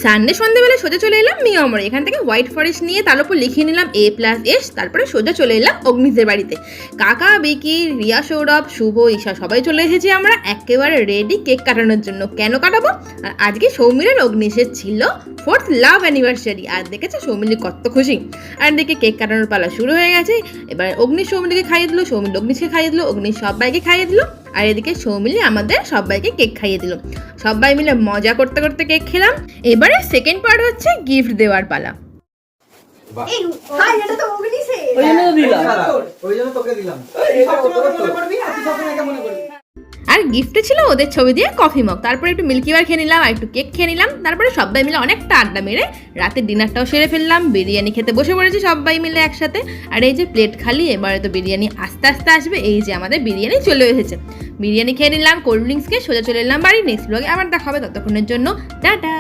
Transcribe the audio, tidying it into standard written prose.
Sunday সন্ধ্যেবেলা সোজা চলে এলাম মিয়ামরে। এখান থেকে হোয়াইট ফরেস্ট নিয়ে তার উপর লিখিয়ে নিলাম A+S। তারপরে সোজা চলে এলাম অগ্নিদের বাড়িতে। কাকা, বিকি, রিয়া, সৌরভ, শুভ, ঈশা সবাই চলে এসেছি আমরা একেবারে রেডি কেক কাটানোর জন্য। কেন কাটাবো? আর আজকে সৌমিলের অগ্নিশেষ ছিল 4th লাভ অ্যানিভার্সারি। আর দেখেছে সৌমিলি কত খুশি। আর দেখে কেক কাটানোর পালা শুরু হয়ে গেছে। এবার অগ্নি সৌমিলিকে খাইয়ে দিল, সৌমিল অগ্নিশকে খাইয়ে দিল, অগ্নি সবাইকে খাইয়ে দিল। আর এদিকে সৌমিলি আমাদের সবাইকে কেক খাইয়ে দিল। সবাই মিলে মজা করতে করতে কেক খেলাম। এবারে সেকেন্ড পার্ট হচ্ছে গিফট দেওয়ার পালা। আর গিফটে ছিল ওদের ছবি দিয়ে কফি মগ। তারপরে একটু মিল্কি বার খেয়ে নিলাম আর একটু কেক খেয়ে নিলাম। তারপরে সবাই মিলে অনেকটা আড্ডা মেরে রাতের ডিনারটাও সেরে ফেললাম। বিরিয়ানি খেতে বসে পড়েছি সবাই মিলে একসাথে। আর এই যে প্লেট খালি, এবারে তো বিরিয়ানি আস্তে আস্তে আসবে। এই যে আমাদের বিরিয়ানি চলে এসেছে। বিরিয়ানি খেয়ে নিলাম, কোল্ড ড্রিঙ্কস খেয়ে সোজা চলে এলাম বাড়ি। নেক্সট ব্লগে আবার দেখা হবে, ততক্ষণের জন্য টাটা।